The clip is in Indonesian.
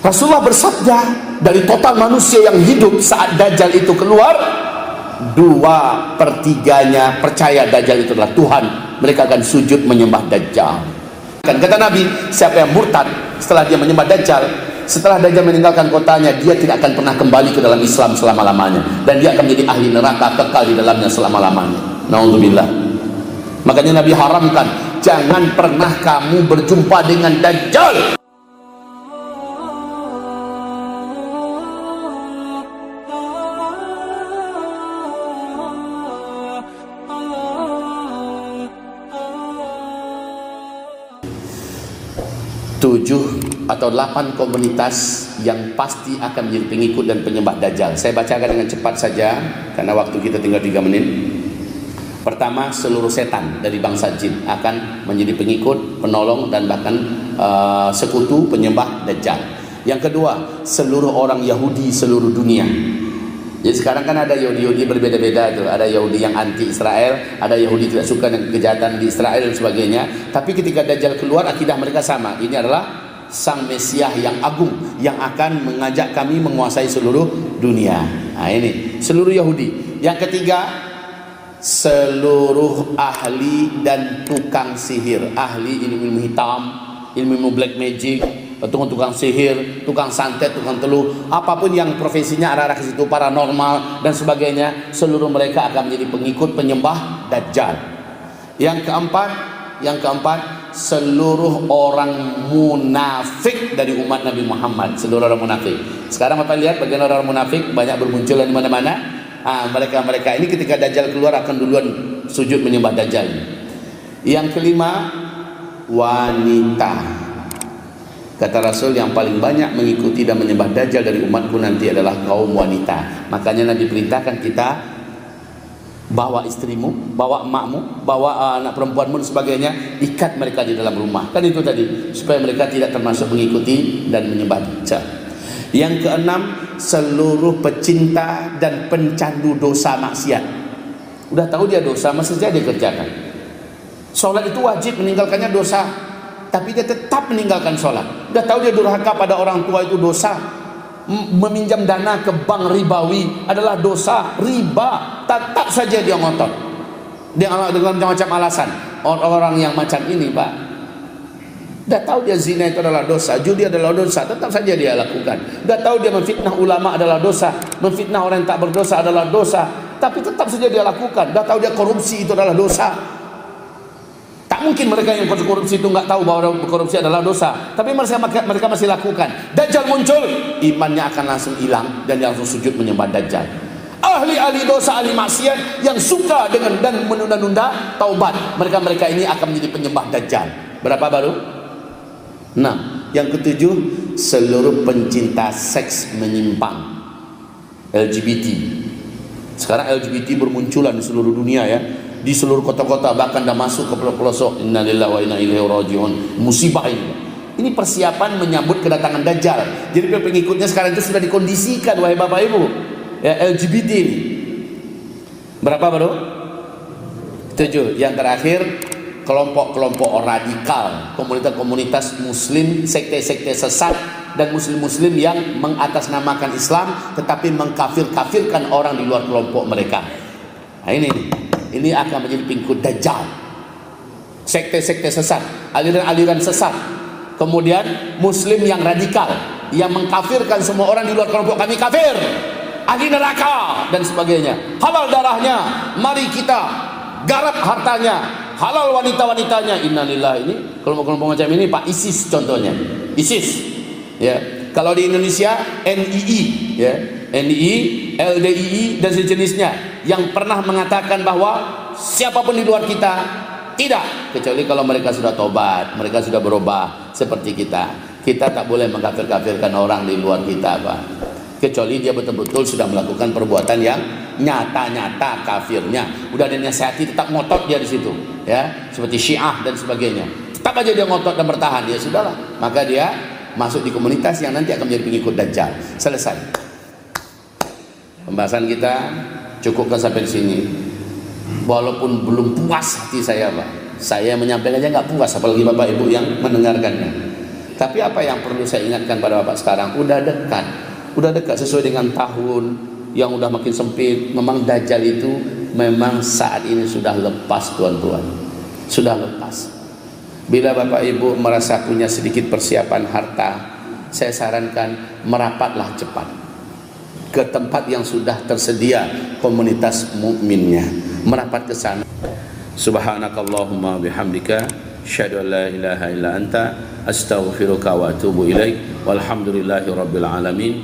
Rasulullah bersabda, dari total manusia yang hidup saat Dajjal itu keluar, 2/3-nya percaya Dajjal itu adalah Tuhan. Mereka akan sujud menyembah Dajjal. Kata Nabi, siapa yang murtad setelah dia menyembah Dajjal, setelah Dajjal meninggalkan kotanya, dia tidak akan pernah kembali ke dalam Islam selama-lamanya, dan dia akan menjadi ahli neraka, kekal di dalamnya selama-lamanya. Naudzubillah. Makanya Nabi haramkan, jangan pernah kamu berjumpa dengan Dajjal. Tujuh atau 8 komunitas yang pasti akan menjadi pengikut dan penyembah Dajjal. Saya bacakan dengan cepat saja karena waktu kita tinggal 3 menit. Pertama, seluruh setan dari bangsa jin akan menjadi pengikut, penolong, dan bahkan sekutu penyembah Dajjal. Yang kedua, seluruh orang Yahudi seluruh dunia. Jadi sekarang kan ada Yahudi berbeda-beda tuh. Ada Yahudi yang anti Israel, ada Yahudi tidak suka dengan kejahatan di Israel dan sebagainya. Tapi ketika Dajjal keluar, akidah mereka sama. Ini adalah sang Mesias yang agung yang akan mengajak kami menguasai seluruh dunia. Nah, ini seluruh Yahudi. Yang ketiga, seluruh ahli dan tukang sihir, ahli ilmu hitam, ilmu black magic, tukang sihir, tukang santet, tukang teluh, apapun yang profesinya arah-arah ke situ, paranormal dan sebagainya, seluruh mereka akan menjadi pengikut penyembah Dajjal. Yang keempat, seluruh orang munafik dari umat Nabi Muhammad, seluruh orang munafik. Sekarang Bapak lihat bagaimana orang munafik banyak bermunculan di mana-mana. Mereka ini ketika Dajjal keluar akan duluan sujud menyembah Dajjal. Yang kelima, wanita. Kata Rasul, yang paling banyak mengikuti dan menyembah Dajjal dari umatku nanti adalah kaum wanita. Makanya Nabi perintahkan kita, bawa istrimu, bawa emakmu, bawa anak perempuanmu dan sebagainya, ikat mereka di dalam rumah. Kan itu tadi, supaya mereka tidak termasuk mengikuti dan menyembah Dajjal. Yang keenam, seluruh pecinta dan pencandu dosa maksiat. Udah tahu dia dosa, masih saja dia kerjakan. Sholat itu wajib, meninggalkannya dosa, tapi dia tetap meninggalkan sholat. Udah tahu dia durhaka pada orang tua itu dosa. Meminjam dana ke bank ribawi adalah dosa, riba, tetap saja dia ngotot. Dia dengan macam-macam alasan. Orang yang macam ini, Pak, udah tahu dia zina itu adalah dosa, judi adalah dosa, tetap saja dia lakukan. Udah tahu dia memfitnah ulama adalah dosa, memfitnah orang yang tak berdosa adalah dosa, tapi tetap saja dia lakukan. Udah tahu dia korupsi itu adalah dosa. Tak mungkin mereka yang korupsi itu nggak tahu bahwa korupsi adalah dosa, tapi mereka masih lakukan. Dajjal muncul, imannya akan langsung hilang dan dia langsung sujud menyembah Dajjal. Ahli-ahli dosa, ahli maksiat yang suka dengan dan menunda-nunda taubat, mereka ini akan menjadi penyembah Dajjal. Berapa baru? 6. Yang ketujuh, seluruh pencinta seks menyimpang, LGBT. Sekarang LGBT bermunculan di seluruh dunia ya, di seluruh kota-kota, bahkan dah masuk ke pelosok. Innalillahi wa inna ilaihi rajiun. Musibah ini. Ini persiapan menyambut kedatangan Dajjal. Jadi pengikutnya sekarang itu sudah dikondisikan, wahai Bapak Ibu. Ya, LGBT ini. Berapa baru? 7. Yang terakhir, kelompok-kelompok radikal, komunitas-komunitas muslim, sekte-sekte sesat, dan muslim-muslim yang mengatasnamakan Islam tetapi mengkafir-kafirkan orang di luar kelompok mereka. Nah, ini akan menjadi pengikut Dajjal. Sekte-sekte sesat, aliran-aliran sesat. Kemudian muslim yang radikal, yang mengkafirkan semua orang di luar kelompok kami kafir, ahli neraka dan sebagainya. Halal darahnya, mari kita garap hartanya, halal wanita-wanitanya. Innalillahi. Ini kelompok-kelompok macam ini, Pak, ISIS contohnya. ISIS. Ya. Kalau di Indonesia NII, ya. NII, LDII dan sejenisnya yang pernah mengatakan bahwa siapapun di luar kita tidak, kecuali kalau mereka sudah tobat, mereka sudah berubah seperti kita. Kita tak boleh mengkafir-kafirkan orang di luar kita, Pak. Kecuali dia betul-betul sudah melakukan perbuatan yang nyata-nyata kafirnya. Udah dinasihati tetap ngotot dia di situ, ya, seperti Syiah dan sebagainya. Tetap aja dia ngotot dan bertahan, ya sudahlah. Maka dia masuk di komunitas yang nanti akan menjadi pengikut Dajjal. Selesai. Pembahasan kita cukupkan sampai di sini. Walaupun belum puas hati saya, Pak. Saya menyampaikan aja nggak puas, apalagi Bapak Ibu yang mendengarkannya. Tapi apa yang perlu saya ingatkan pada Bapak sekarang, udah dekat sesuai dengan tahun yang udah makin sempit. Memang Dajjal itu memang saat ini sudah lepas, tuan-tuan, sudah lepas. Bila Bapak Ibu merasa punya sedikit persiapan harta, saya sarankan merapatlah cepat ke tempat yang sudah tersedia komunitas mukminnya, merapat ke sana. Subhanakallahumma bihamdika asyhadu an la ilaha illa anta astaghfiruka wa atubu ilaik walhamdulillahi rabbil alamin.